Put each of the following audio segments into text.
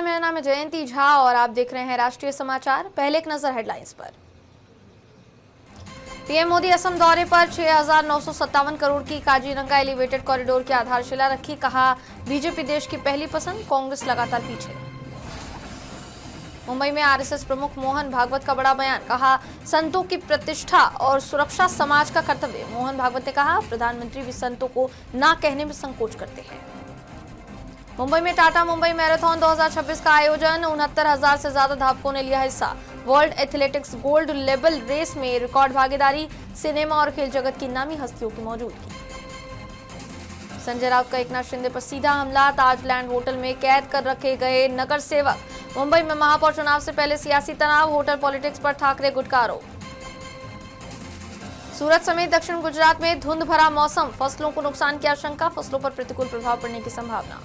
मेरा नाम है जयंती झा और आप देख रहे हैं राष्ट्रीय समाचार। पहले एक नजर हेडलाइंस पर। पीएम मोदी असम दौरे पर 6,957 करोड़ की काजीरंगा एलिवेटेड कॉरिडोर की आधारशिला रखी। कहा बीजेपी देश की पहली पसंद, कांग्रेस लगातार पीछे। मुंबई में आरएसएस प्रमुख मोहन भागवत का बड़ा बयान। कहा संतों की प्रतिष्ठा और सुरक्षा समाज का कर्तव्य। मोहन भागवत ने कहा प्रधानमंत्री भी संतों को ना कहने में संकोच करते हैं। मुंबई में टाटा मुंबई मैराथन 2026 का आयोजन। 69,000 से ज्यादा धावकों ने लिया हिस्सा। World athletics gold level race में रिकॉर्ड भागीदारी। सिनेमा और खेल जगत की नामी हस्तियों की मौजूदगी। संजय राउत का एकनाथ शिंदे पर सीधा हमला। ताजलैंड होटल में कैद कर रखे गए नगर सेवक। मुंबई में महापौर चुनाव से पहले सियासी तनाव। होटल पॉलिटिक्स पर ठाकरे गुट का आरोप। सूरत समेत दक्षिण गुजरात में धुंध भरा मौसम। फसलों को नुकसान की आशंका। फसलों पर प्रतिकूल प्रभाव पड़ने की संभावना।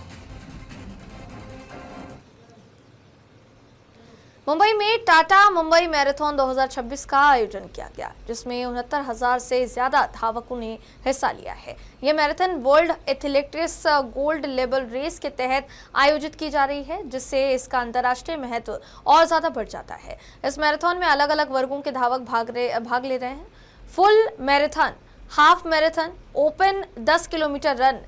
मुंबई में टाटा मुंबई मैराथन 2026 का आयोजन किया गया, जिसमें 69,000 से ज्यादा धावकों ने हिस्सा लिया है। यह marathon world athletics gold level race के तहत आयोजित की जा रही है, जिससे इसका अंतर्राष्ट्रीय महत्व और ज्यादा बढ़ जाता है। इस मैराथन में अलग अलग वर्गों के धावक भाग ले रहे हैं। Full marathon, half marathon, open 10 kilometre run,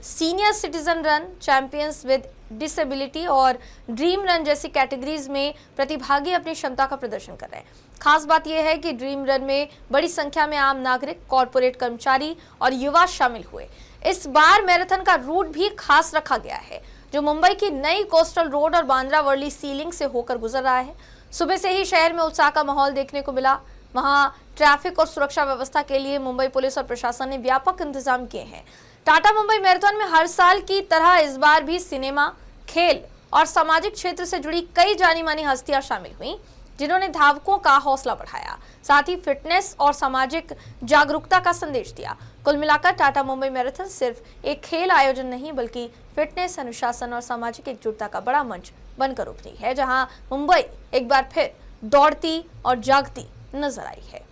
senior citizen run, champions with disability और ड्रीम रन जैसी कैटेगरीज में प्रतिभागी अपनी क्षमता का प्रदर्शन कर रहे हैं। खास बात यह है कि ड्रीम रन में बड़ी संख्या में आम नागरिक, कॉरपोरेट कर्मचारी और युवा शामिल हुए। इस बार मैराथन का रूट भी खास रखा गया है, जो मुंबई की नई कोस्टल रोड और बांद्रा वर्ली सीलिंग से होकर गुजर रहा है। सुबह से ही शहर में उत्साह का माहौल देखने को मिला। वहां ट्रैफिक और सुरक्षा व्यवस्था के लिए मुंबई पुलिस और प्रशासन ने व्यापक इंतजाम किए हैं। टाटा मुंबई मैराथन में हर साल की तरह इस बार भी सिनेमा, खेल और सामाजिक क्षेत्र से जुड़ी कई जानी मानी हस्तियां शामिल हुईं, जिन्होंने धावकों का हौसला बढ़ाया, साथ ही फिटनेस और सामाजिक जागरूकता का संदेश दिया। कुल मिलाकर टाटा मुंबई मैराथन सिर्फ एक खेल आयोजन नहीं, बल्कि फिटनेस, अनुशासन और सामाजिक एकजुटता का बड़ा मंच बनकर उभरी है, जहां मुंबई एक बार फिर दौड़ती और जागती नजर आई है।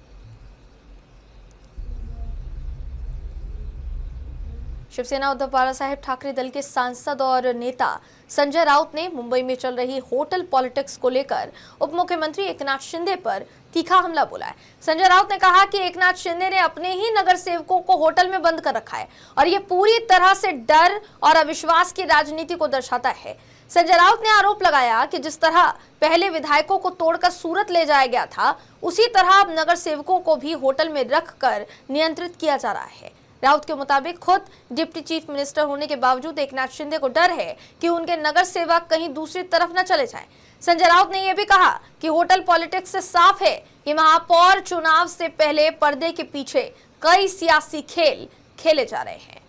शिवसेना उद्धव बालासाहेब ठाकरे दल के सांसद और नेता संजय राउत ने मुंबई में चल रही होटल पॉलिटिक्स को लेकर उप मुख्यमंत्री एकनाथ शिंदे पर तीखा हमला बोला है। संजय राउत ने कहा कि एकनाथ शिंदे ने अपने ही नगर सेवकों को होटल में बंद कर रखा है और ये पूरी तरह से डर और अविश्वास की राजनीति को दर्शाता है। संजय राउत ने आरोप लगाया कि जिस तरह पहले विधायकों को तोड़कर सूरत ले जाया गया था, उसी तरह अब नगर सेवकों को भी होटल में रखकर नियंत्रित किया जा रहा है। राउत के मुताबिक खुद डिप्टी चीफ मिनिस्टर होने के बावजूद एकनाथ शिंदे को डर है कि उनके नगर सेवक कहीं दूसरी तरफ न चले जाएं। संजय राउत ने यह भी कहा कि होटल पॉलिटिक्स से साफ है कि महापौर चुनाव से पहले पर्दे के पीछे कई सियासी खेल खेले जा रहे हैं।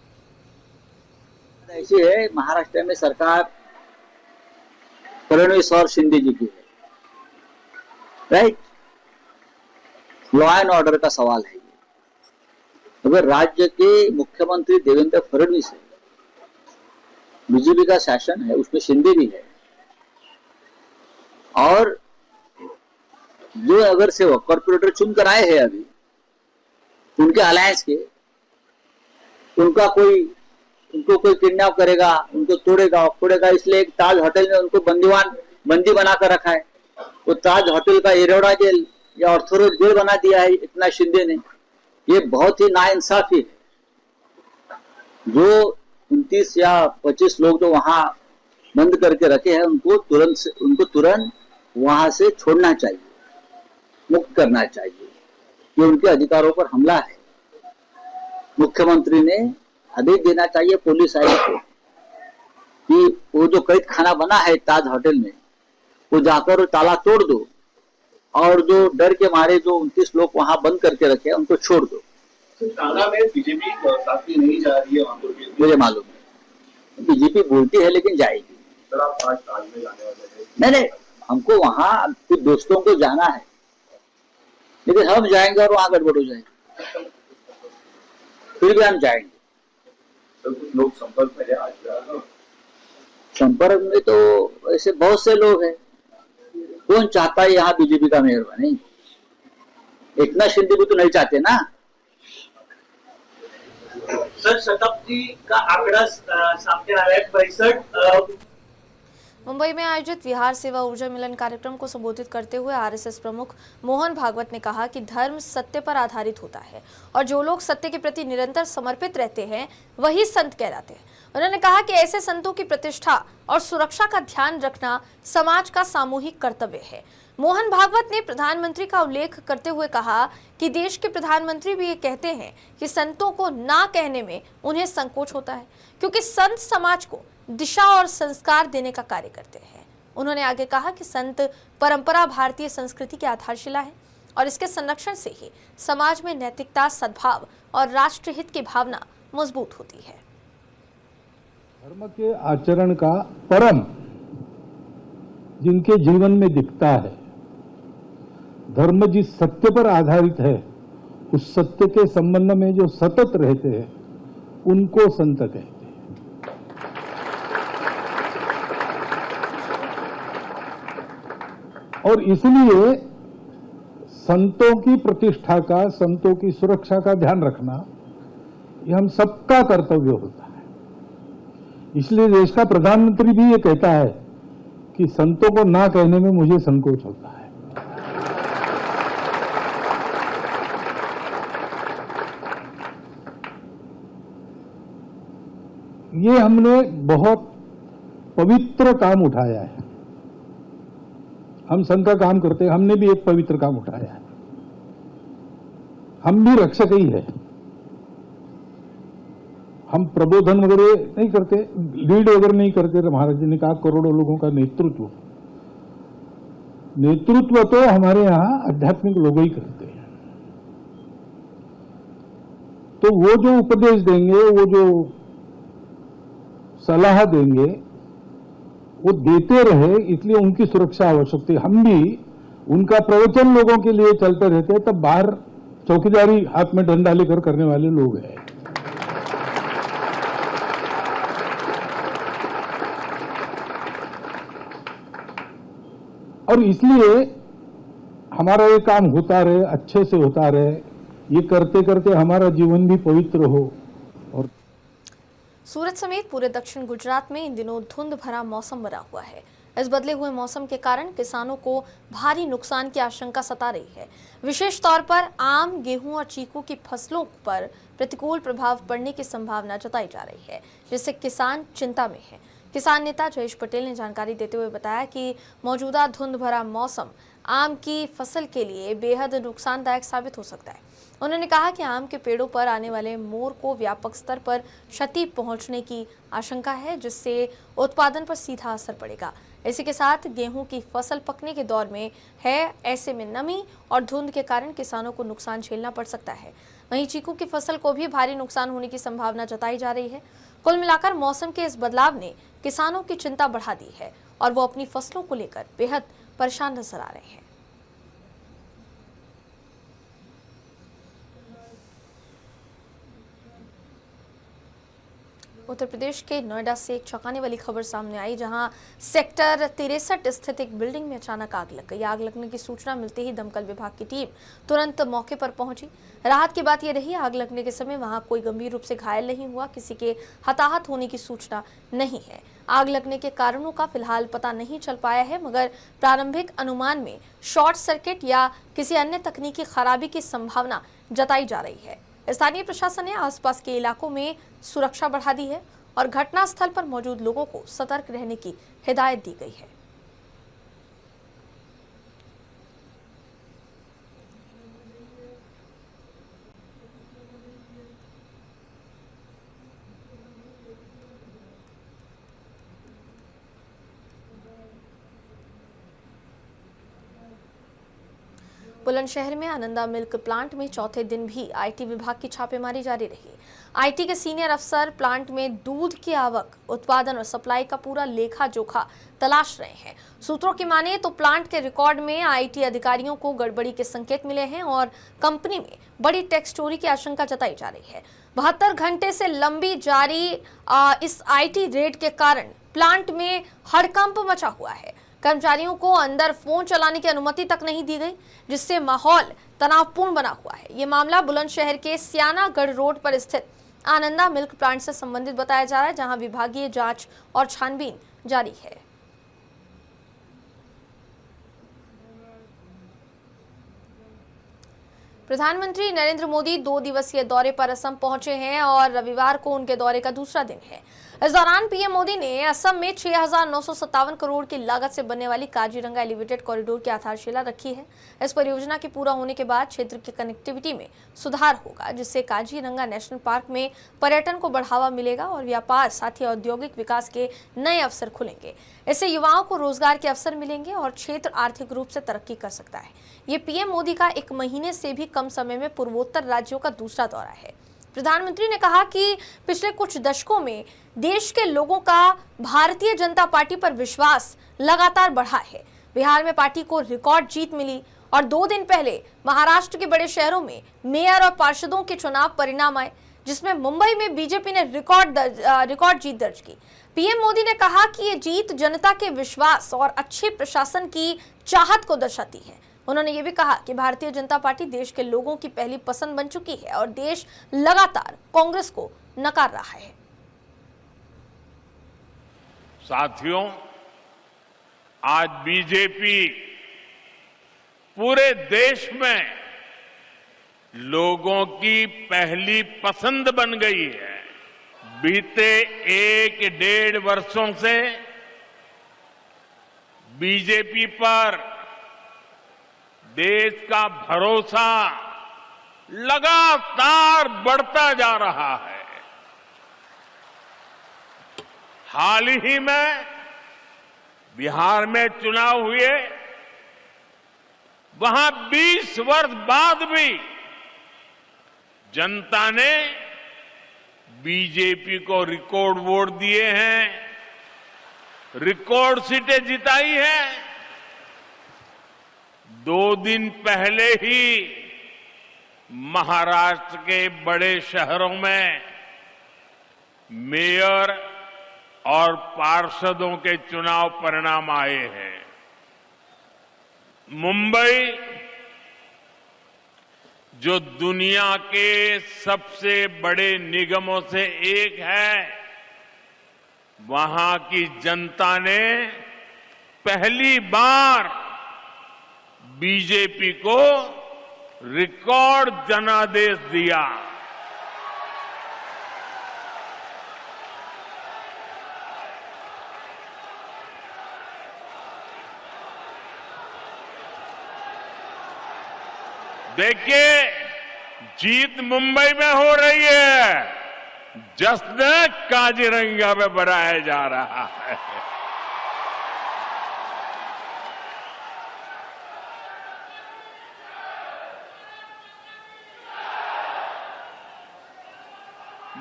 ऐसी है, महाराष्ट्र में सरकार फडणवीस और शिंदे जी की है, राइट। लॉ एंड ऑर्डर का सवाल है। अगर राज्य के मुख्यमंत्री देवेंद्र फडणवीस है, बीजेपी का शासन है, उसमें शिंदे भी है, और जो नगर सेवक कॉर्पोरेटर चुनकर आए हैं अभी उनके अलायंस के, उनको कोई किडनैप करेगा, उनको तोड़ेगा, इसलिए एक ताज होटल में उनको बंदी बनाकर रखा है। वो ताज होटल का एरोडा जेल या ऑर्थोरोड जेल बना दिया है इतना शिंदे ने। ये बहुत ही नाइंसाफी है। जो 29 या 25 लोग जो वहां बंद करके रखे हैं, उनको तुरंत वहां से छोड़ना चाहिए, मुक्त करना चाहिए। ये उनके अधिकारों पर हमला है। मुख्यमंत्री ने आदेश देना चाहिए पुलिस आयुक्त को कि वो जो कैद खाना बना है ताज होटल में, वो जाकर ताला तोड़ दो और जो डर के मारे जो 29 लोग वहां बंद करके रखे हैं उनको छोड़ दो। टाटा में बीजेपी साथ में नहीं जा रही है, वहां पर मुझे मालूम है बीजेपी बोलती है लेकिन जाएगी। सर आप आज ताज में जाने वाले थे? नहीं, हमको वहां कुछ दोस्तों को जाना है, लेकिन हम जाएंगे और वहां गड़बड़ हो जाएगी, फिर भी हम जाएंगे। तो कुछ लोग संपर्क में आज संपर्क में तो ऐसे बहुत से लोग हैं। कौन चाहता है यहाँ बीजेपी का मेयर बने? एकनाथ शिंदे भी तो नहीं चाहते ना। सर शताब्दी का आंकड़ा सामने आया है 65। मुंबई में आयोजित विहार सेवा ऊर्जा मिलन कार्यक्रम को संबोधित करते हुए आरएसएस प्रमुख मोहन भागवत ने कहा कि धर्म सत्य पर आधारित होता है और जो लोग सत्य के प्रति निरंतर समर्पित रहते हैं वही संत कहलाते हैं। उन्होंने कहा कि ऐसे संतों की प्रतिष्ठा और सुरक्षा का ध्यान रखना समाज का सामूहिक कर्तव्य है। मोहन भागवत ने प्रधानमंत्री का उल्लेख करते हुए कहा कि देश के प्रधानमंत्री भी ये कहते हैं कि संतों को ना कहने में उन्हें संकोच होता है, क्योंकि संत समाज को दिशा और संस्कार देने का कार्य करते हैं। उन्होंने आगे कहा कि संत परंपरा भारतीय संस्कृति की आधारशिला है और इसके संरक्षण से ही समाज में नैतिकता, सद्भाव और राष्ट्रहित की भावना मजबूत होती है। धर्म के आचरण का परम जिनके जीवन में दिखता है, धर्म जिस सत्य पर आधारित है, उस सत्य के संबंध में जो सतत रहते हैं उनको संत कहते हैं। और इसलिए संतों की प्रतिष्ठा का, संतों की सुरक्षा का ध्यान रखना ये हम सबका कर्तव्य होता है। इसलिए देश का प्रधानमंत्री भी ये कहता है कि संतों को ना कहने में मुझे संकोच होता है। ये हमने बहुत पवित्र काम उठाया है। हम संघ का काम करते हैं, हमने भी एक पवित्र काम उठाया है। हम भी रक्षक ही है। हम प्रबोधन वगैरह नहीं करते, लीड वगैरह नहीं करते। महाराज जी ने कहा करोड़ों लोगों का नेतृत्व तो हमारे यहां आध्यात्मिक लोग ही करते हैं। तो वो जो उपदेश देंगे, वो जो सलाह देंगे, वो देते रहे, इसलिए उनकी सुरक्षा आवश्यक थी। हम भी उनका प्रवचन लोगों के लिए चलते रहते, तब बाहर चौकीदारी हाथ में डंडा लेकर करने वाले लोग हैं। और इसलिए हमारा ये काम होता रहे, अच्छे से होता रहे। ये करते करते हमारा जीवन भी पवित्र हो। और सूरत समेत पूरे दक्षिण गुजरात में इन दिनों धुंध भरा मौसम बना हुआ है। इस बदले हुए मौसम के कारण किसानों को भारी नुकसान की आशंका सता रही है। विशेष तौर पर आम, गेहूं और चीकू की फसलों पर प्रतिकूल प्रभाव पड़ने की संभावना जताई जा रही है, जिससे किसान चिंता में है। किसान नेता जयेश पटेल ने जानकारी देते हुए बताया कि मौजूदा धुंध भरा मौसम आम की फसल के लिए बेहद नुकसानदायक साबित हो सकता है। उन्होंने कहा कि आम के पेड़ों पर आने वाले मोर को व्यापक स्तर पर क्षति पहुंचने की आशंका है, जिससे उत्पादन पर सीधा असर पड़ेगा। इसी के साथ गेहूं की फसल पकने के दौर में है, ऐसे में नमी और धुंध के कारण किसानों को नुकसान झेलना पड़ सकता है। वहीं चीकू की फसल को भी भारी नुकसान होने की संभावना जताई जा रही है। कुल मिलाकर मौसम के इस बदलाव ने किसानों की चिंता बढ़ा दी है और वो अपनी फसलों को लेकर बेहद परेशान नजर आ रहे हैं। उत्तर प्रदेश के नोएडा से एक चौंकाने वाली खबर सामने आई, जहां सेक्टर 63 स्थित एक बिल्डिंग में अचानक आग लग गई। आग लगने की सूचना मिलते ही दमकल विभाग की टीम तुरंत मौके पर पहुंची। राहत की बात यह रही, आग लगने के समय वहां कोई गंभीर रूप से घायल नहीं हुआ, किसी के हताहत होने की सूचना नहीं है। आग लगने के कारणों का फिलहाल पता नहीं चल पाया है, मगर प्रारंभिक अनुमान में शॉर्ट सर्किट या किसी अन्य तकनीकी खराबी की संभावना जताई जा रही है। स्थानीय प्रशासन ने आसपास के इलाकों में सुरक्षा बढ़ा दी है और घटनास्थल पर मौजूद लोगों को सतर्क रहने की हिदायत दी गई है। बुलंदशहर में आनंदा मिल्क प्लांट में चौथे दिन भी आईटी विभाग की छापेमारी जारी रही। आईटी के सीनियर अफसर प्लांट में दूध की आवक, उत्पादन और सप्लाई का पूरा लेखा जोखा तलाश रहे हैं। सूत्रों की माने तो प्लांट के रिकॉर्ड में आईटी अधिकारियों को गड़बड़ी के संकेत मिले हैं और कंपनी में बड़ी टैक्स चोरी की आशंका जताई जा रही है। 72 घंटे से लंबी जारी इस आईटी रेड के कारण प्लांट में हड़कंप मचा हुआ है। कर्मचारियों को अंदर फोन चलाने की अनुमति तक नहीं दी गई, जिससे माहौल तनावपूर्ण बना हुआ है। ये मामला बुलंदशहर के सियानागढ़ रोड पर स्थित आनंदा मिल्क प्लांट से संबंधित बताया जा रहा है, जहां विभागीय जांच और छानबीन जारी है। प्रधानमंत्री नरेंद्र मोदी 2 दिवसीय दौरे पर असम पहुंचे हैं और रविवार को उनके दौरे का दूसरा दिन है। इस दौरान पीएम मोदी ने असम में 6,957 करोड़ की लागत से बनने वाली काजीरंगा एलिवेटेड कॉरिडोर की आधारशिला रखी है। इस परियोजना के पूरा होने के बाद क्षेत्र की कनेक्टिविटी में सुधार होगा, जिससे काजीरंगा नेशनल पार्क में पर्यटन को बढ़ावा मिलेगा और व्यापार साथ ही औद्योगिक विकास के नए अवसर खुलेंगे। इससे युवाओं को रोजगार के अवसर मिलेंगे और क्षेत्र आर्थिक रूप से तरक्की कर सकता है। ये पीएम मोदी का 1 महीने से भी कम समय में पूर्वोत्तर राज्यों का दूसरा दौरा है। प्रधानमंत्री ने कहा कि पिछले कुछ दशकों में देश के लोगों का भारतीय जनता पार्टी पर विश्वास लगातार बढ़ा है। बिहार में पार्टी को रिकॉर्ड जीत मिली और 2 दिन पहले महाराष्ट्र के बड़े शहरों में मेयर और पार्षदों के चुनाव परिणाम आए, जिसमें मुंबई में बीजेपी ने रिकॉर्ड जीत दर्ज की। पीएम मोदी ने कहा कि ये जीत जनता के विश्वास और अच्छे प्रशासन की चाहत को दर्शाती है। उन्होंने ये भी कहा कि भारतीय जनता पार्टी देश के लोगों की पहली पसंद बन चुकी है और देश लगातार कांग्रेस को नकार रहा है। साथियों, आज बीजेपी पूरे देश में लोगों की पहली पसंद बन गई है। बीते 1-1.5 वर्षों से बीजेपी पर देश का भरोसा लगातार बढ़ता जा रहा है। हाल ही में बिहार में चुनाव हुए, वहां 20 वर्ष बाद भी जनता ने बीजेपी को रिकॉर्ड वोट दिए हैं, रिकॉर्ड सीटें जिताई हैं। 2 दिन पहले ही महाराष्ट्र के बड़े शहरों में मेयर और पार्षदों के चुनाव परिणाम आए हैं। मुंबई, जो दुनिया के सबसे बड़े निगमों से एक है, वहां की जनता ने पहली बार बीजेपी को रिकॉर्ड जनादेश दिया। देखिए, जीत मुंबई में हो रही है, जश्न काजीरंगा में मनाया जा रहा है।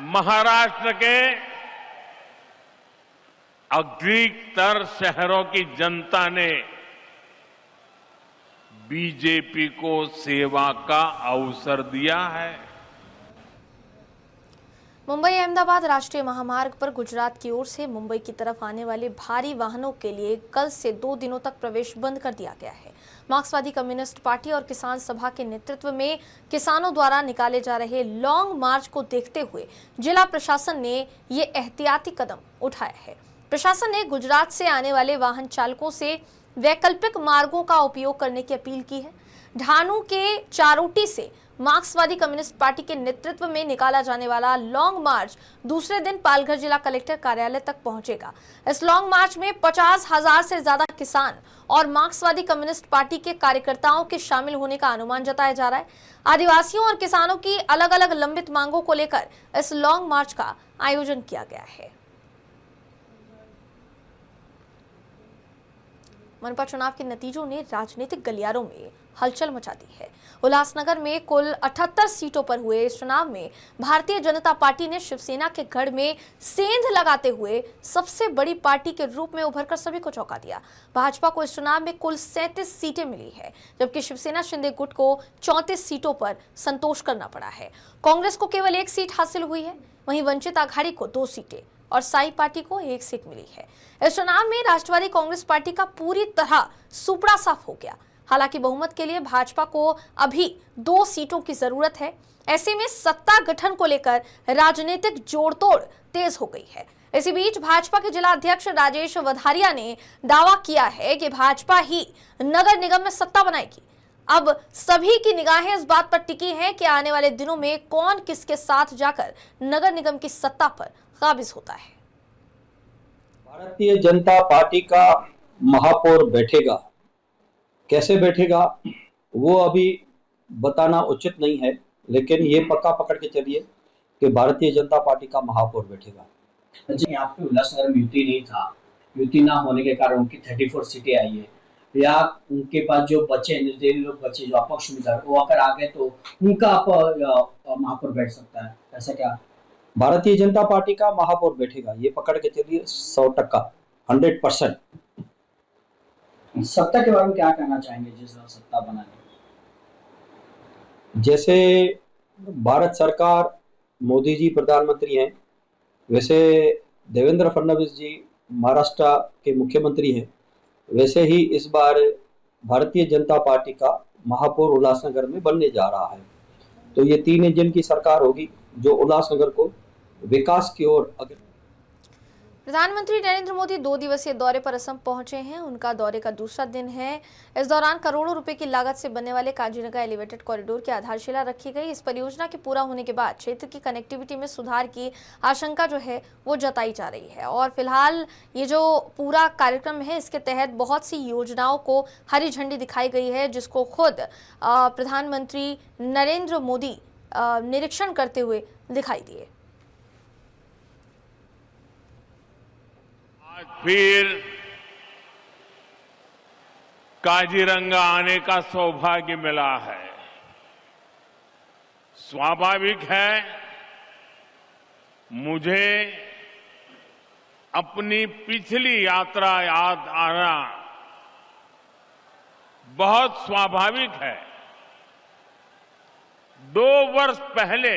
महाराष्ट्र के अधिकतर शहरों की जनता ने बीजेपी को सेवा का अवसर दिया है। मुंबई अहमदाबाद राष्ट्रीय महामार्ग पर गुजरात की ओर से मुंबई की तरफ आने वाले भारी वाहनों के लिए कल से 2 दिनों तक प्रवेश बंद कर दिया गया है। मार्क्सवादी कम्युनिस्ट पार्टी और किसान सभा के नेतृत्व में किसानों द्वारा निकाले जा रहे लॉन्ग मार्च को देखते हुए जिला प्रशासन ने ये एहतियाती कदम उठाया है। प्रशासन ने गुजरात से आने वाले वाहन चालकों से वैकल्पिक मार्गों का उपयोग करने की अपील की है। ढानू के चारोटी से मार्क्सवादी कम्युनिस्ट पार्टी के नेतृत्व में निकाला जाने वाला लॉन्ग मार्च दूसरे दिन पालघर जिला कलेक्टर कार्यालय तक पहुंचेगा। इस लॉन्ग मार्च में 50,000 से ज्यादा किसान और मार्क्सवादी कम्युनिस्ट पार्टी के कार्यकर्ताओं के शामिल होने का अनुमान जताया जा रहा है। आदिवासियों और किसानों की अलग अलग लंबित मांगों को लेकर इस लॉन्ग मार्च का आयोजन किया गया है। मनपा चुनाव के नतीजों ने राजनीतिक गलियारों में हलचल मचा दी है। उल्लासनगर में कुल 78 सीटों पर हुए इस चुनाव में भारतीय जनता पार्टी ने शिवसेना के गढ़ में सेंध लगाते हुए सबसे बड़ी पार्टी के रूप में उभरकर सभी को चौंका दिया। भाजपा को इस चुनाव में कुल 37 सीटें मिली है, जबकि शिवसेना शिंदे गुट को 34 सीटों पर संतोष करना पड़ा है। कांग्रेस को केवल 1 सीट हासिल हुई है, वहीं वंचित आघाड़ी को 2 सीटें और साई पार्टी को 1 सीट मिली है। इस चुनाव में राष्ट्रवादी कांग्रेस पार्टी का पूरी तरह सुपड़ा साफ हो गया। हालांकि बहुमत के लिए भाजपा को अभी 2 सीटों की जरूरत है। ऐसे में सत्ता गठन को लेकर राजनीतिक जोड़तोड़ तेज हो गई है। इसी बीच भाजपा के जिला अध्यक्ष राजेश वधारिया ने दावा किया है कि भाजपा ही नगर निगम में सत्ता बनाएगी। अब सभी की निगाहें इस बात पर टिकी हैं कि आने वाले दिनों में कौन किसके साथ जाकर नगर निगम की सत्ता पर काबिज होता है। भारतीय जनता पार्टी का महापौर बैठेगा, कैसे बैठेगा वो अभी बताना उचित नहीं है, लेकिन ये पक्का पकड़ के चलिए कि भारतीय जनता पार्टी का महापौर बैठेगा। जी, यहाँ पे उल्लासनगर में युति नहीं था, युति ना होने के कारण उनकी 34 सीटें आई है, या उनके पास जो बचे निर्दलीय लोग बचे जो अपक्ष उम्मीदवार वो अगर आ गए तो उनका महापौर बैठ सकता है, ऐसा क्या? भारतीय जनता पार्टी का महापौर बैठेगा, ये पकड़ के चलिए 100%, 100%। सत्ता के बारे में क्या कहना चाहेंगे जिस सत्ता बनाने? जैसे भारत सरकार मोदी जी प्रधानमंत्री हैं, वैसे देवेंद्र फडणवीस जी महाराष्ट्र के मुख्यमंत्री हैं, वैसे ही इस बार भारतीय जनता पार्टी का महापौर उल्लासनगर में बनने जा रहा है। तो ये 3 इंजन की सरकार होगी जो उल्लासनगर को विकास की ओर अग्रसर। प्रधानमंत्री नरेंद्र मोदी 2 दिवसीय दौरे पर असम पहुंचे हैं। उनका दौरे का दूसरा दिन है। इस दौरान करोड़ों रुपए की लागत से बनने वाले काजीरंगा एलिवेटेड कॉरिडोर की आधारशिला रखी गई। इस परियोजना के पूरा होने के बाद क्षेत्र की कनेक्टिविटी में सुधार की आशंका जो है वो जताई जा रही है। और फिलहाल ये जो पूरा कार्यक्रम है इसके तहत बहुत सी योजनाओं को हरी झंडी दिखाई गई है, जिसको खुद प्रधानमंत्री नरेंद्र मोदी निरीक्षण करते हुए दिखाई दिए। आज फिर काजीरंगा आने का सौभाग्य मिला है। स्वाभाविक है मुझे अपनी पिछली यात्रा याद आना बहुत स्वाभाविक है। 2 वर्ष पहले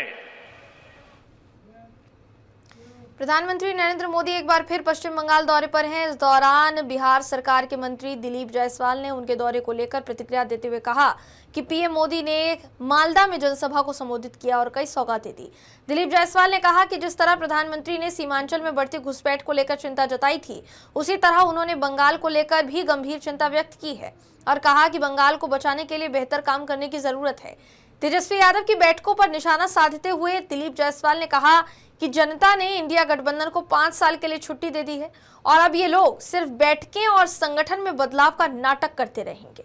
प्रधानमंत्री नरेंद्र मोदी एक बार फिर पश्चिम बंगाल दौरे पर हैं। इस दौरान बिहार सरकार के मंत्री दिलीप जायसवाल ने उनके दौरे को लेकर प्रतिक्रिया देते हुए कहा कि पीएम मोदी ने मालदा में जनसभा को संबोधित किया और कई सौगातें दी। दिलीप जायसवाल ने कहा कि जिस तरह प्रधानमंत्री ने सीमांचल में बढ़ती घुसपैठ को लेकर चिंता जताई थी, उसी तरह उन्होंने बंगाल को लेकर भी गंभीर चिंता व्यक्त की है और कहा कि बंगाल को बचाने के लिए बेहतर काम करने की जरूरत है। तेजस्वी यादव की बैठकों पर निशाना साधते हुए दिलीप जायसवाल ने कहा कि जनता ने इंडिया गठबंधन को 5 साल के लिए छुट्टी दे दी है और अब ये लोग सिर्फ बैठकें और संगठन में बदलाव का नाटक करते रहेंगे।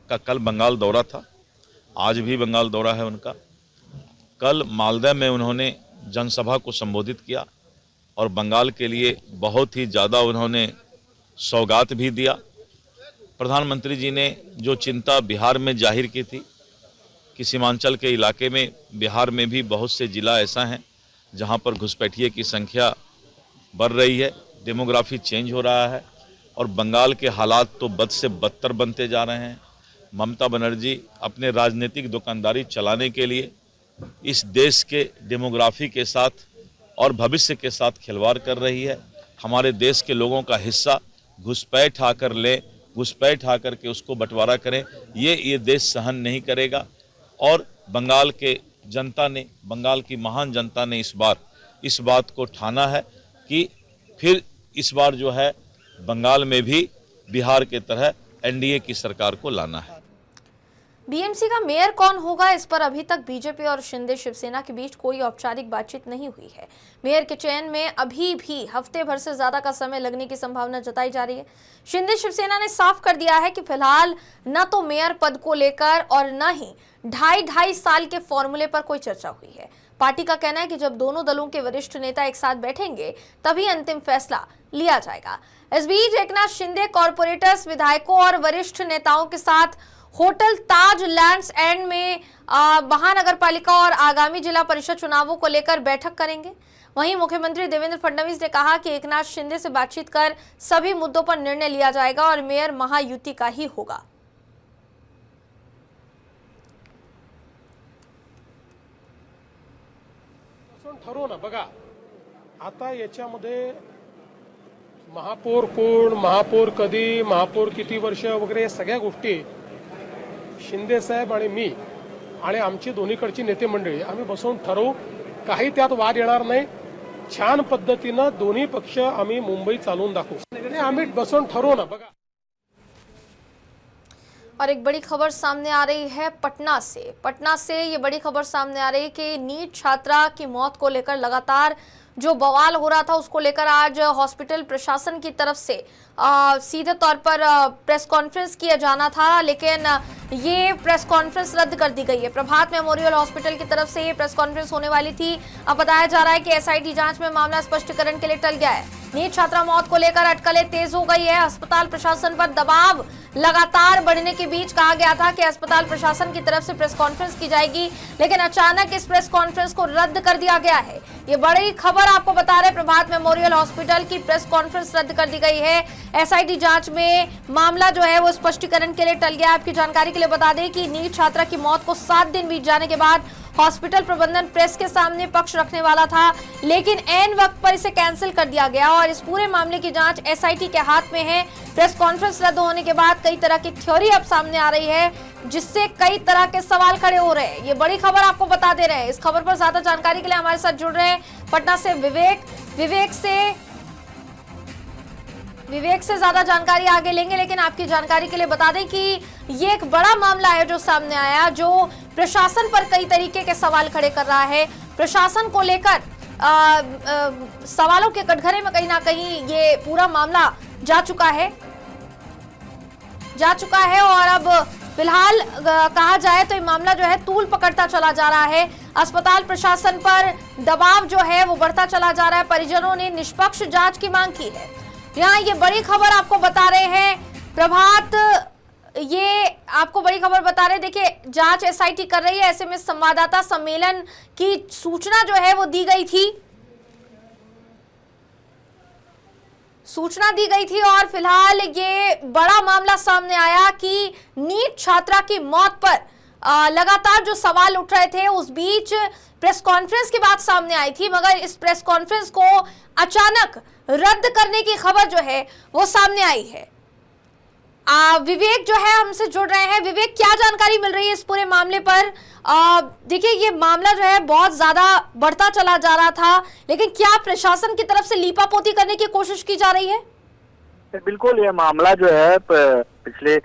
का कल बंगाल दौरा था, आज भी बंगाल दौरा है उनका। कल मालदा में उन्होंने जनसभा को संबोधित किया और बंगाल के लिए बहुत ही ज़्यादा उन्होंने सौगात भी दिया। प्रधानमंत्री जी ने जो चिंता बिहार में जाहिर की थी कि सीमांचल के इलाके में बिहार में भी बहुत से ज़िला ऐसा हैं जहां पर घुसपैठिए की संख्या बढ़ रही है, डेमोग्राफी चेंज हो रहा है और बंगाल के हालात तो बद से बदतर बनते जा रहे हैं। ममता बनर्जी अपने राजनीतिक दुकानदारी चलाने के लिए इस देश के डेमोग्राफी के साथ और भविष्य के साथ खिलवाड़ कर रही है। हमारे देश के लोगों का हिस्सा घुसपैठ आकर ले, घुसपैठ आकर के उसको बंटवारा करें, ये देश सहन नहीं करेगा। और बंगाल के जनता ने, बंगाल की महान जनता ने इस बार इस बात को ठाना है कि फिर इस बार जो है बंगाल में भी बिहार के तरह एनडीए की सरकार को लाना है। बीएमसी का मेयर कौन होगा, इस पर अभी तक बीजेपी और शिंदे शिवसेना के बीच कोई औपचारिक बातचीत नहीं हुई है। मेयर के चयन में अभी भी हफ्ते भर से ज्यादा का समय लगने की संभावना जताई जा रही है। शिंदे शिवसेना ने साफ कर दिया है कि फिलहाल न तो मेयर पद को लेकर और न ही 2.5 साल के फॉर्मूले पर कोई चर्चा हुई है। पार्टी का कहना है कि जब दोनों दलों के वरिष्ठ नेता एक साथ बैठेंगे तभी अंतिम फैसला लिया जाएगा। इस बीच एकनाथ शिंदे कॉर्पोरेटर्स, विधायकों और वरिष्ठ नेताओं के साथ होटल ताज लैंड्स एंड में महानगरपालिका और आगामी जिला परिषद चुनावों को लेकर बैठक करेंगे। वहीं मुख्यमंत्री देवेंद्र फडणवीस ने कहा कि एकनाथ शिंदे से बातचीत कर सभी मुद्दों पर निर्णय लिया जाएगा और मेयर महायुति का ही होगा। ठरवू ना बघा, आता याच्यामध्ये महापौर कोण, महापौर कधी, महापौर किती वर्ष वगैरे या सगळ्या गोष्टी शिंदे साहेब आणि मी आणि आमची दोन्हीकडची नेते मंडळी आम्ही बसवून ठरवू। काही त्यात वाद येणार नाही। छान पद्धतीनं दोन्ही पक्ष आम्ही मुंबई चालवून दाखवू आणि आम्ही बसून ठरवू ना बघा। और एक बड़ी खबर सामने आ रही है पटना से ये बड़ी खबर सामने आ रही है कि नीट छात्रा की मौत को लेकर लगातार जो बवाल हो रहा था उसको लेकर आज हॉस्पिटल प्रशासन की तरफ से सीधे तौर पर प्रेस कॉन्फ्रेंस किया जाना था, लेकिन ये प्रेस कॉन्फ्रेंस रद्द कर दी गई है। प्रभात मेमोरियल हॉस्पिटल की तरफ से ये प्रेस कॉन्फ्रेंस होने वाली थी। अब बताया जा रहा है कि एसआईटी जांच में मामला स्पष्टीकरण के लिए टल गया है। नीट छात्रा मौत को लेकर अटकलें तेज हो गई है। अस्पताल प्रशासन पर दबाव लगातार बढ़ने के बीच कहा गया था कि अस्पताल प्रशासन की तरफ से प्रेस कॉन्फ्रेंस की जाएगी, लेकिन अचानक इस प्रेस कॉन्फ्रेंस को रद्द कर दिया गया है। ये बड़ी खबर आपको बता रहे, प्रभात मेमोरियल हॉस्पिटल की प्रेस कॉन्फ्रेंस रद्द कर दी गई है। एसआईटी जांच में मामला जो है वो स्पष्टीकरण के लिए टल गया। आपकी जानकारी के लिए बता दें कि नीट छात्रा की मौत को 7 दिन बीत जाने के बाद हॉस्पिटल प्रबंधन प्रेस के सामने पक्ष रखने वाला था, लेकिन ऐन वक्त पर इसे कैंसिल कर दिया गया और इस पूरे मामले की जांच एसआईटी के हाथ में है। प्रेस कॉन्फ्रेंस रद्द होने के बाद कई तरह की थ्योरी अब सामने आ रही है, जिससे कई तरह के सवाल खड़े हो रहे हैं। ये बड़ी खबर आपको बता दे रहे हैं। इस खबर पर ज्यादा जानकारी के लिए हमारे साथ जुड़ रहे हैं पटना से विवेक से ज्यादा जानकारी आगे लेंगे, लेकिन आपकी जानकारी के लिए बता दें कि ये एक बड़ा मामला है जो सामने आया, जो प्रशासन पर कई तरीके के सवाल खड़े कर रहा है। प्रशासन को लेकर सवालों के कटघरे में कहीं ना कहीं ये पूरा मामला जा चुका है और अब फिलहाल कहा जाए तो ये मामला जो है तूल पकड़ता चला जा रहा है। अस्पताल प्रशासन पर दबाव जो है वो बढ़ता चला जा रहा है। परिजनों ने निष्पक्ष जांच की मांग की है। यहाँ ये बड़ी खबर आपको बता रहे हैं प्रभात, ये आपको बड़ी खबर बता रहे हैं। देखिए, जांच एसआईटी कर रही है, ऐसे में संवाददाता सम्मेलन की सूचना जो है वो दी गई थी और फिलहाल ये बड़ा मामला सामने आया कि नीट छात्रा की मौत पर लगातार जो सवाल उठ रहे थे, उस बीच प्रेस कॉन्फ्रेंस की बात सामने आई थी, मगर इस प्रेस कॉन्फ्रेंस को अचानक रद्द करने की खबर जो है वो सामने आई है। विवेक जो है हमसे जुड़ रहे हैं। विवेक, क्या जानकारी मिल रही है इस पूरे मामले पर? देखिए, ये मामला जो है बहुत ज्यादा बढ़ता चला जा रहा था, लेकिन क्या प्रशासन की तरफ से लीपापोती करने की कोशिश की जा रही है? बिल्कुल, ये मामला जो है पिछले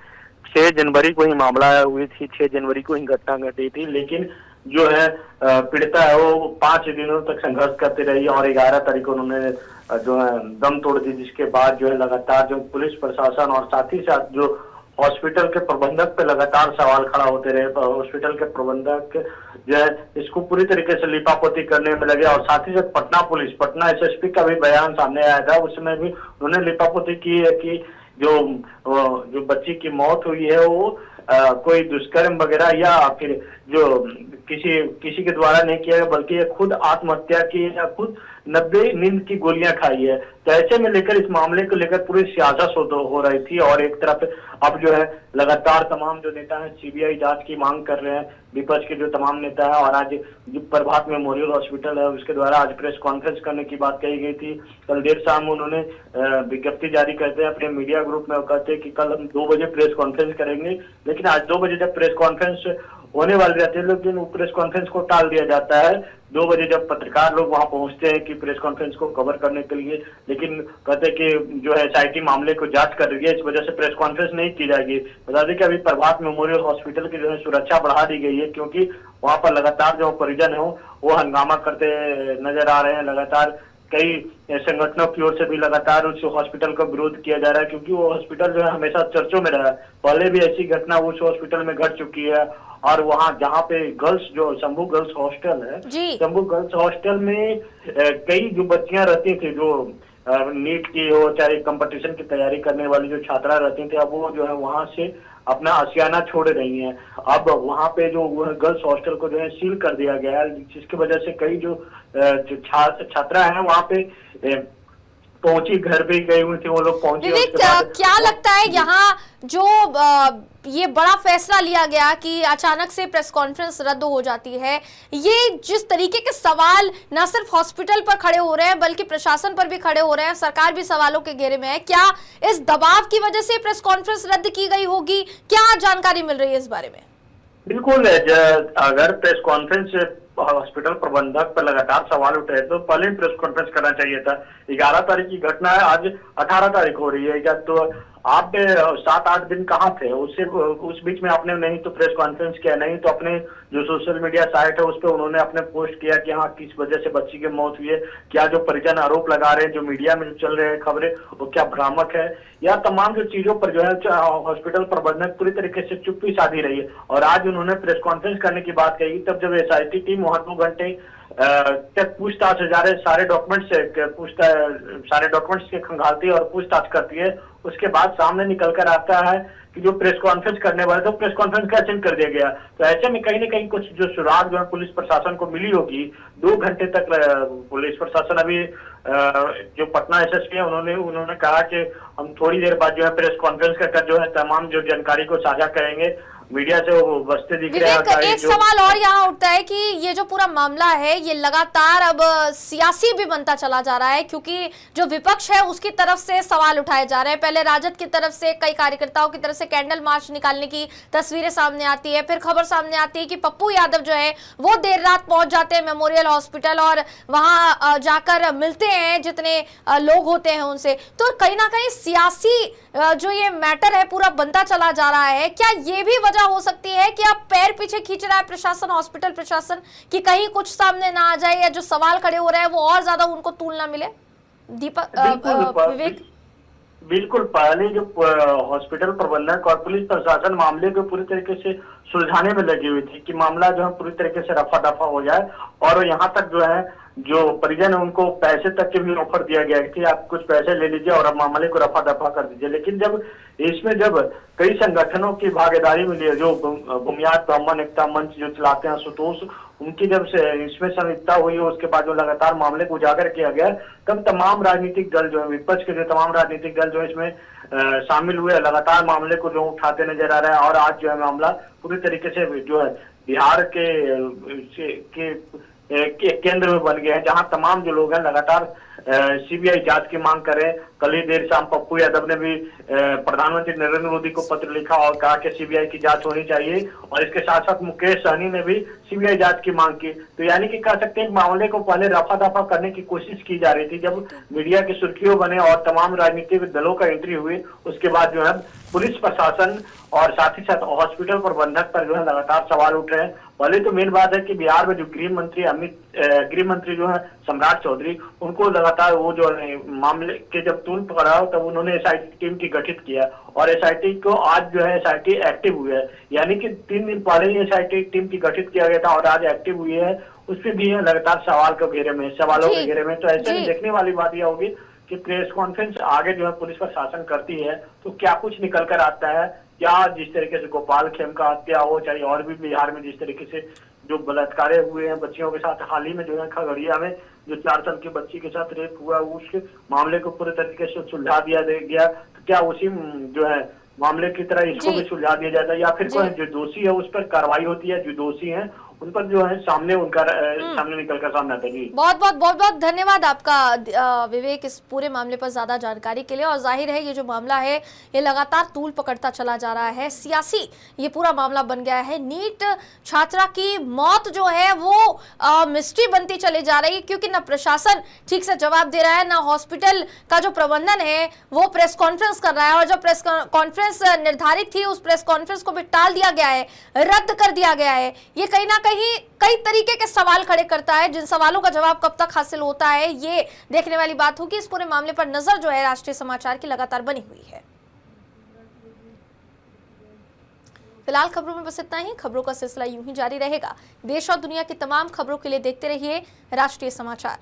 6 जनवरी को ही मामला हुई थी, 6 जनवरी को ही घटना घटी थी, लेकिन जो है पीड़िता है वो 5 दिनों तक संघर्ष करती रही और 11 तारीख को उन्होंने जो है दम तोड़ दी, जिसके बाद जो है लगातार जो पुलिस प्रशासन और साथ ही साथ जो हॉस्पिटल के प्रबंधक पे लगातार सवाल खड़ा होते रहे। हॉस्पिटल के प्रबंधक जो है इसको पूरी तरीके से लिपापोती करने में लगे और साथ ही साथ पटना एसएसपी का भी बयान सामने आया था, उसमें भी उन्होंने लिपापोती की है कि जो बच्ची की मौत हुई है वो कोई दुष्कर्म वगैरह या फिर जो किसी के द्वारा नहीं किया गया, बल्कि ये खुद आत्महत्या की या खुद 90 नींद की गोलियां खाई है। तो ऐसे में लेकर इस मामले को लेकर पूरी सियासत हो रही थी और एक तरफ अब जो है लगातार तमाम जो नेता हैं सीबीआई जांच की मांग कर रहे हैं, विपक्ष के जो तमाम नेता है, और आज जो प्रभात मेमोरियल हॉस्पिटल है उसके द्वारा आज प्रेस कॉन्फ्रेंस करने की बात कही गई थी। कल देर शाम उन्होंने विज्ञप्ति जारी करते हैं अपने मीडिया ग्रुप में, कहते हैं कि कल हम 2 बजे प्रेस कॉन्फ्रेंस करेंगे, लेकिन आज 2 बजे जब प्रेस कॉन्फ्रेंस होने वाली रहती है, लेकिन वो प्रेस कॉन्फ्रेंस को टाल दिया जाता है 2 बजे जब पत्रकार लोग वहां पहुंचते हैं कि प्रेस कॉन्फ्रेंस को कवर करने के लिए, लेकिन कहते हैं कि जो है एसआईटी मामले को जांच कर रही है, इस वजह से प्रेस कॉन्फ्रेंस नहीं की जाएगी। बता दें कि अभी प्रभात मेमोरियल हॉस्पिटल की जो है सुरक्षा बढ़ा दी गई है, क्योंकि वहां पर लगातार जो परिजन हो वो हंगामा करते नजर आ रहे हैं। लगातार कई संगठनों की ओर से भी लगातार उस हॉस्पिटल का विरोध किया जा रहा है, क्योंकि वो हॉस्पिटल जो है हमेशा चर्चों में रहा है। पहले भी ऐसी घटना उस हॉस्पिटल में घट चुकी है और वहाँ जहाँ पे गर्ल्स जो शंभू गर्ल्स हॉस्टल है, शंभू गर्ल्स हॉस्टल में कई जो बच्चियां रहती थी जो नीट की हो चाहे कंपटीशन की तैयारी करने वाली जो छात्रा रहती थी, अब वो जो है वहां से अपना आशियाना छोड़ रही हैं। अब वहां पे जो गर्ल्स हॉस्टल को जो है सील कर दिया गया है, जिसकी वजह से कई जो छात्रा है वहां पे पहुंची, घर भी गई हुई थी, वो लोग पहुंचे। क्या लगता है यहाँ जो ये बड़ा फैसला लिया गया कि अचानक से प्रेस कॉन्फ्रेंस रद्द हो जाती है, ये जिस तरीके के सवाल न सिर्फ हॉस्पिटल पर खड़े हो रहे हैं बल्कि प्रशासन पर भी खड़े हो रहे हैं, सरकार भी सवालों के घेरे में है, क्या इस दबाव की वजह से प्रेस कॉन्फ्रेंस रद्द की गई होगी? क्या जानकारी मिल रही है इस बारे में? बिल्कुल, अगर प्रेस कॉन्फ्रेंस हॉस्पिटल प्रबंधक पर लगातार सवाल उठ रहे थे, तो पहले ही प्रेस कॉन्फ्रेंस करना चाहिए था। 11 तारीख की घटना है, आज 18 तारीख हो रही है, या तो आपने 7-8 दिन कहाँ थे? उससे उस बीच में आपने नहीं तो प्रेस कॉन्फ्रेंस किया, नहीं तो अपने जो सोशल मीडिया साइट है उस पर उन्होंने अपने पोस्ट किया कि हाँ किस वजह से बच्ची की मौत हुई है, क्या जो परिजन आरोप लगा रहे हैं, जो मीडिया में जो चल रहे हैं खबरें, वो क्या भ्रामक है, या तमाम जो चीजों पर जो है हॉस्पिटल प्रबंधक पूरी तरीके से चुप्पी साधी रही है। और आज उन्होंने प्रेस कॉन्फ्रेंस करने की बात कही, तब जब एसआईटी टीम वहां 2 घंटे तक पूछताछ जा रहे सारे डॉक्यूमेंट्स के खंगालती है और पूछताछ करती है, उसके बाद सामने निकल कर आता है कि जो प्रेस कॉन्फ्रेंस करने वाले, तो प्रेस कॉन्फ्रेंस कैंसिल कर दिया गया। तो ऐसे में कहीं ना कहीं कुछ जो सुराग जो है पुलिस प्रशासन को मिली होगी। 2 घंटे तक पुलिस प्रशासन, अभी जो पटना एसएसपी है उन्होंने कहा कि हम थोड़ी देर बाद जो है प्रेस कॉन्फ्रेंस कर जो है तमाम जो जानकारी को साझा करेंगे, मीडिया से वो बसते दिख रहे हैं। एक सवाल और यहाँ उठता है कि ये जो पूरा मामला है ये लगातार अब सियासी भी बनता चला जा रहा है, क्योंकि जो विपक्ष है उसकी तरफ से सवाल उठाए जा रहे हैं। पहले राजद की तरफ से, कई कार्यकर्ताओं की तरफ से कैंडल मार्च निकालने की तस्वीरें सामने आती है, फिर खबर सामने आती है कि पप्पू यादव जो है वो देर रात पहुंच जाते हैं मेमोरियल हॉस्पिटल और वहां जाकर मिलते हैं जितने लोग होते हैं उनसे। तो कहीं ना कहीं सियासी जो ये मैटर है पूरा बनता चला जा रहा है। क्या ये भी वजह हो सकती है कि आप पैर पीछे खींच रहा है प्रशासन, हॉस्पिटल प्रशासन, कि कहीं कुछ सामने ना आ जाए या जो सवाल खड़े हो रहे हैं वो और ज्यादा उनको तूल ना मिले? दीपक, विवेक। बिल्कुल, पहले जो हॉस्पिटल प्रबंधक और पुलिस प्रशासन मामले को पूरी तरीके से सुलझाने में लगी हुई थी कि मामला जो है पूरी तरीके से रफा दफा हो जाए, और यहाँ तक जो है जो परिजन है उनको पैसे तक के भी ऑफर दिया गया कि आप कुछ पैसे ले लीजिए और अब मामले को रफा दफा कर दीजिए। लेकिन जब कई संगठनों की भागीदारी मिली है, जो बुनियाद ब्राह्मण एकता मंच जो चलाते हैं सुतोष, उनकी जब से इसमें संलिप्तता हुई है, उसके बाद जो लगातार मामले को उजागर किया गया, तब तमाम राजनीतिक दल जो है, विपक्ष के जो तमाम राजनीतिक दल जो है इसमें शामिल हुए, लगातार मामले को जो उठाते नजर आ रहा है। और आज जो है मामला पूरी तरीके से जो है बिहार के केंद्र में बन गया है, जहां तमाम जो लोग हैं लगातार सीबीआई जांच की मांग करें। कल ही देर शाम पप्पू यादव ने भी प्रधानमंत्री नरेंद्र मोदी को पत्र लिखा और कहा कि सीबीआई की जांच होनी चाहिए, और इसके साथ साथ मुकेश सहनी ने भी सीबीआई जांच की मांग की। तो यानी कि कह सकते हैं मामले को पहले रफा दफा करने की कोशिश की जा रही थी। जब मीडिया की सुर्खियों बने और तमाम राजनीतिक दलों का एंट्री हुई, उसके बाद जो है पुलिस प्रशासन और साथ ही साथ हॉस्पिटल प्रबंधक पर जो है लगातार सवाल उठ रहे हैं। पहले तो मेन बात है कि बिहार में जो गृह मंत्री जो है सम्राट चौधरी, उनको लगातार वो जो मामले के जब तूल पकड़ा तब उन्होंने एसआईटी टीम की गठित किया, और एसआईटी को आज जो है एसआईटी एक्टिव हुई है, यानी कि 3 दिन पहले ही एसआईटी टीम की गठित किया गया था और आज एक्टिव हुई है। उसमें भी लगातार सवालों के घेरे में। तो ऐसे में देखने वाली बात यह होगी कि प्रेस कॉन्फ्रेंस आगे जो है पुलिस प्रशासन करती है तो क्या कुछ निकल कर आता है, क्या जिस तरीके से गोपाल खेमका हत्या हो, चाहे और भी बिहार में जिस तरीके से जो बलात्कार हुए हैं बच्चियों के साथ, हाल ही में जो है खगड़िया में जो 4 साल की बच्ची के साथ रेप हुआ, उस मामले को पूरे तरीके से सुलझा दिया गया, तो क्या उसी जो है मामले की तरह इसको भी सुलझा दिया जाता है, या फिर कोई जो दोषी है उस पर कार्रवाई होती है, जो दोषी है उन पर जो है सामने निकल कर सामने आता है। बहुत धन्यवाद आपका विवेक इस पूरे मामले पर ज्यादा जानकारी के लिए। और जाहिर है ये जो मामला है ये लगातार तूल पकड़ता चला जा रहा है, सियासी ये पूरा मामला बन गया है। नीट छात्रा की मौत जो है वो मिस्ट्री बनती चली जा रही है, क्योंकि ना प्रशासन ठीक से जवाब दे रहा है, ना हॉस्पिटल का जो प्रबंधन है वो प्रेस कॉन्फ्रेंस कर रहा है, और जो प्रेस कॉन्फ्रेंस निर्धारित थी उस प्रेस कॉन्फ्रेंस को भी टाल दिया गया है, रद्द कर दिया गया है। ये कहीं ना कई तरीके के सवाल खड़े करता है, जिन सवालों का जवाब कब तक हासिल होता है ये देखने वाली बात होगी। इस पूरे मामले पर नजर जो है राष्ट्रीय समाचार की लगातार बनी हुई है। फिलहाल खबरों में बस इतना ही। खबरों का सिलसिला यूं ही जारी रहेगा। देश और दुनिया की तमाम खबरों के लिए देखते रहिए राष्ट्रीय समाचार।